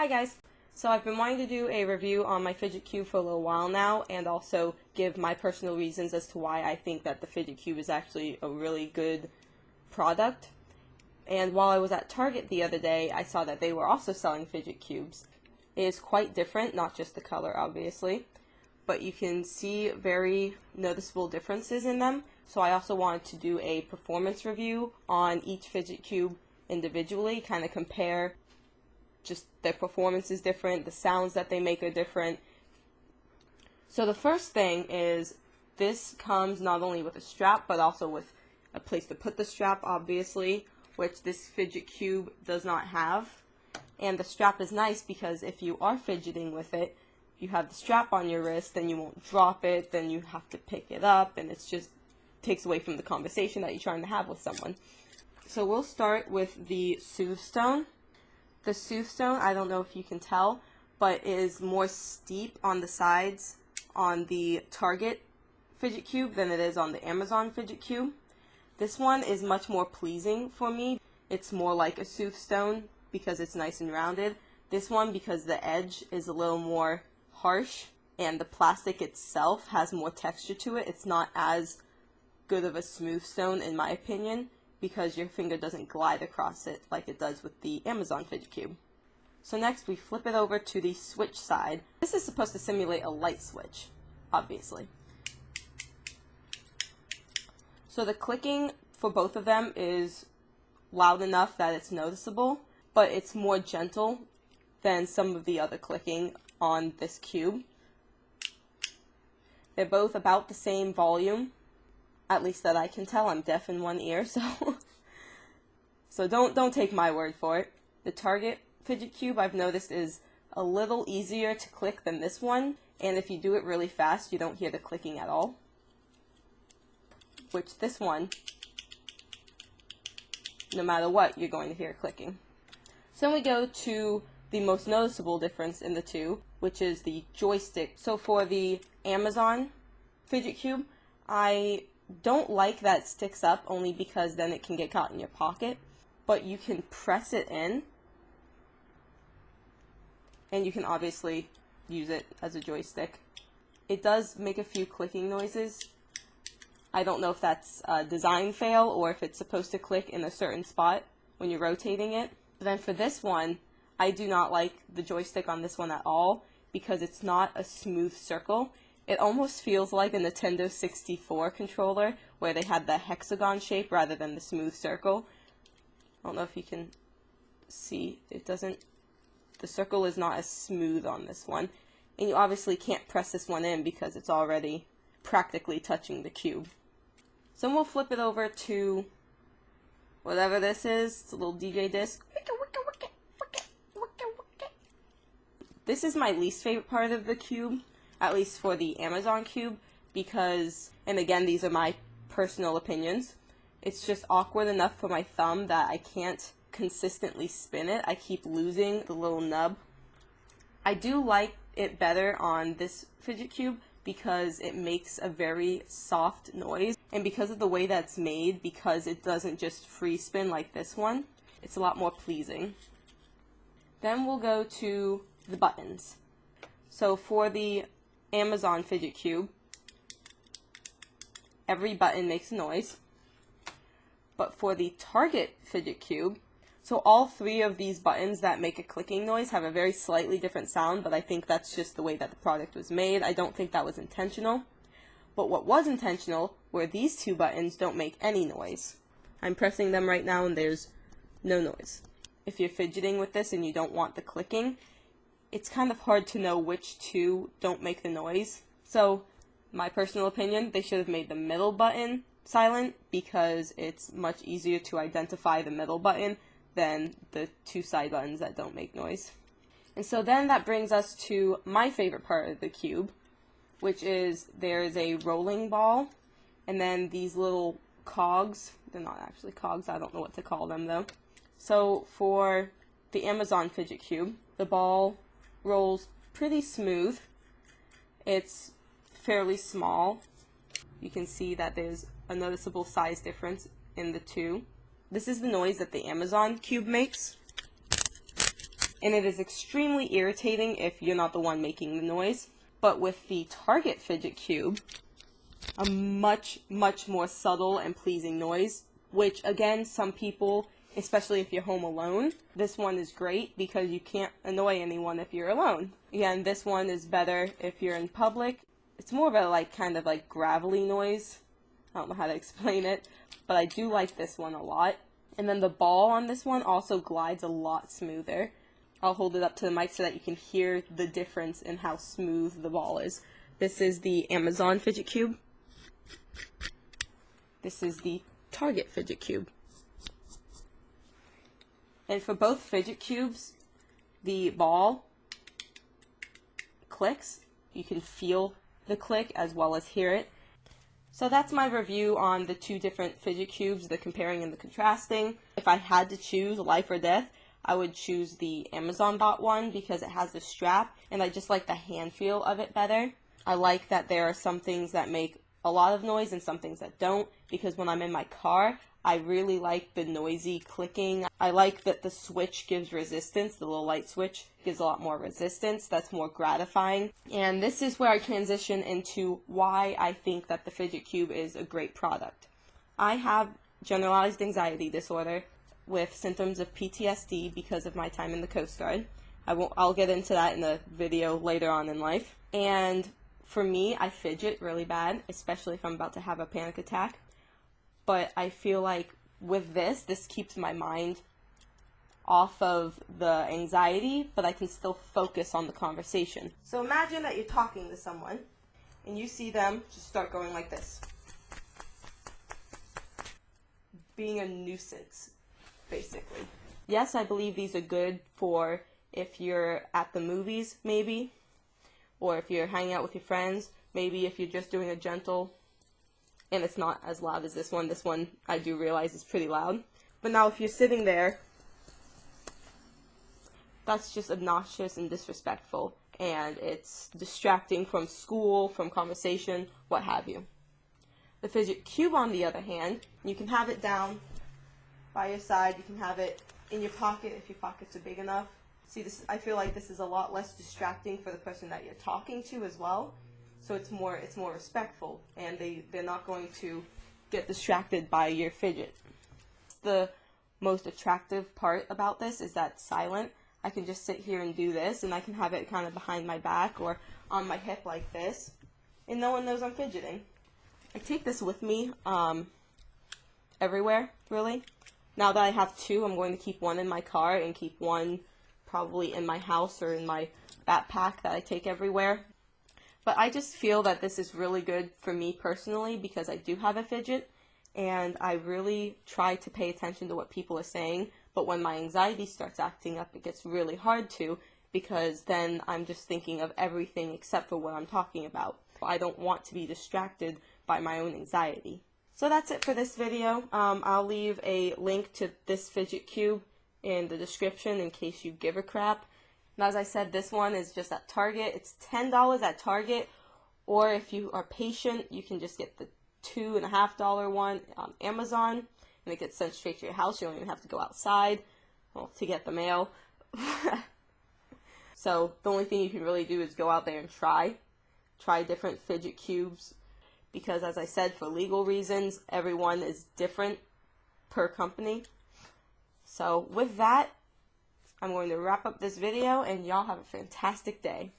Hi guys! So I've been wanting to do a review on my Fidget Cube for a little while now, and also give my personal reasons as to why I think that the Fidget Cube is actually a really good product. And while I was at Target the other day, I saw that they were also selling Fidget Cubes. It is quite different, not just the color obviously, but you can see very noticeable differences in them. So I also wanted to do a performance review on each Fidget Cube individually, kind of compare just their performance is different, the sounds that they make are different. So the first thing is this comes not only with a strap but also with a place to put the strap, obviously, which this Fidget Cube does not have. And the strap is nice because if you are fidgeting with it, you have the strap on your wrist, then you won't drop it, then you have to pick it up, and it's just takes away from the conversation that you're trying to have with someone. So we'll start with the Soothstone. The Soothstone, I don't know if you can tell, but is more steep on the sides on the Target Fidget Cube than it is on the Amazon Fidget Cube. This one is much more pleasing for me. It's more like a Soothstone because it's nice and rounded. This one, because the edge is a little more harsh and the plastic itself has more texture to it, it's not as good of a smooth stone in my opinion, because your finger doesn't glide across it like it does with the Amazon Fidget Cube. So next we flip it over to the switch side. This is supposed to simulate a light switch, obviously. So the clicking for both of them is loud enough that it's noticeable, but it's more gentle than some of the other clicking on this cube. They're both about the same volume. At least that I can tell. I'm deaf in one ear, so don't take my word for it. The Target Fidget Cube I've noticed is a little easier to click than this one, and if you do it really fast, you don't hear the clicking at all. Which this one, no matter what, you're going to hear clicking. So then we go to the most noticeable difference in the two, which is the joystick. So for the Amazon Fidget Cube, I don't like that it sticks up, only because then it can get caught in your pocket, but you can press it in and you can obviously use it as a joystick. It does make a few clicking noises. I don't know if that's a design fail or if it's supposed to click in a certain spot when you're rotating it. But then for this one, I do not like the joystick on this one at all because it's not a smooth circle. It almost feels like a Nintendo 64 controller where they had the hexagon shape rather than the smooth circle. I don't know if you can see. The circle is not as smooth on this one. And you obviously can't press this one in because it's already practically touching the cube. So we'll flip it over to whatever this is. It's a little DJ disc. This is my least favorite part of the cube, at least for the Amazon Cube, because, and again, these are my personal opinions, it's just awkward enough for my thumb that I can't consistently spin it. I keep losing the little nub. I do like it better on this Fidget Cube because it makes a very soft noise, and because of the way that's made, because it doesn't just free spin like this one, it's a lot more pleasing. Then we'll go to the buttons. So for the Amazon Fidget Cube, every button makes a noise, but for the Target Fidget Cube, so all three of these buttons that make a clicking noise have a very slightly different sound, but I think that's just the way that the product was made. I don't think that was intentional, but what was intentional were these two buttons don't make any noise. I'm pressing them right now and there's no noise. If you're fidgeting with this and you don't want the clicking, it's kind of hard to know which two don't make the noise. So, my personal opinion, they should have made the middle button silent because it's much easier to identify the middle button than the two side buttons that don't make noise. And so then that brings us to my favorite part of the cube, which is there's a rolling ball and then these little cogs. They're not actually cogs, I don't know what to call them though. So for the Amazon Fidget Cube, the ball rolls pretty smooth. It's fairly small. You can see that there's a noticeable size difference in the two. This is the noise that the Amazon Cube makes. and it is extremely irritating if you're not the one making the noise. But with the Target Fidget Cube, a much more subtle and pleasing noise, which again, some people, especially if you're home alone, this one is great because you can't annoy anyone if you're alone. Again, this one is better if you're in public. It's more of a kind of gravelly noise. I don't know how to explain it, but I do like this one a lot. And then the ball on this one also glides a lot smoother. I'll hold it up to the mic so that you can hear the difference in how smooth the ball is. This is the Amazon Fidget Cube. This is the Target Fidget Cube. And for both Fidget Cubes, the ball clicks. You can feel the click as well as hear it. So that's my review on the two different Fidget Cubes, the comparing and the contrasting. If I had to choose life or death, I would choose the Amazon bought one because it has the strap and I just like the hand feel of it better. I like that there are some things that make a lot of noise and some things that don't, because when I'm in my car, I really like the noisy clicking. I like that the switch gives resistance, the little light switch gives a lot more resistance. That's more gratifying. And this is where I transition into why I think that the Fidget Cube is a great product. I have generalized anxiety disorder with symptoms of PTSD because of my time in the Coast Guard. I'll get into that in a video later on in life. And for me, I fidget really bad, especially if I'm about to have a panic attack. But I feel like with this keeps my mind off of the anxiety, but I can still focus on the conversation. So imagine that you're talking to someone, and you see them just start going like this. Being a nuisance, basically. Yes, I believe these are good for if you're at the movies, maybe, or if you're hanging out with your friends, maybe if you're just doing a gentle, and it's not as loud as this one. This one, I do realize, is pretty loud. But now if you're sitting there, that's just obnoxious and disrespectful, and it's distracting from school, from conversation, what have you. The Fidget Cube, on the other hand, you can have it down by your side, you can have it in your pocket if your pockets are big enough. See, this, I feel like this is a lot less distracting for the person that you're talking to as well. So it's more respectful, and they're not going to get distracted by your fidget. The most attractive part about this is that it's silent. I can just sit here and do this, and I can have it kind of behind my back or on my hip like this, and no one knows I'm fidgeting. I take this with me everywhere, really. Now that I have two, I'm going to keep one in my car and keep one probably in my house or in my backpack that I take everywhere. But I just feel that this is really good for me personally because I do have a fidget, and I really try to pay attention to what people are saying. But when my anxiety starts acting up, it gets really hard to, because then I'm just thinking of everything except for what I'm talking about. I don't want to be distracted by my own anxiety. So that's it for this video. I'll leave a link to this Fidget Cube in the description in case you give a crap. And as I said, this one is just at Target. It's $10 at Target, or if you are patient, you can just get the $2.50 one on Amazon, and it gets sent straight to your house. You don't even have to go outside, well, to get the mail. So the only thing you can really do is go out there and try different Fidget Cubes, because as I said, for legal reasons, everyone is different per company. So with that, I'm going to wrap up this video, and y'all have a fantastic day.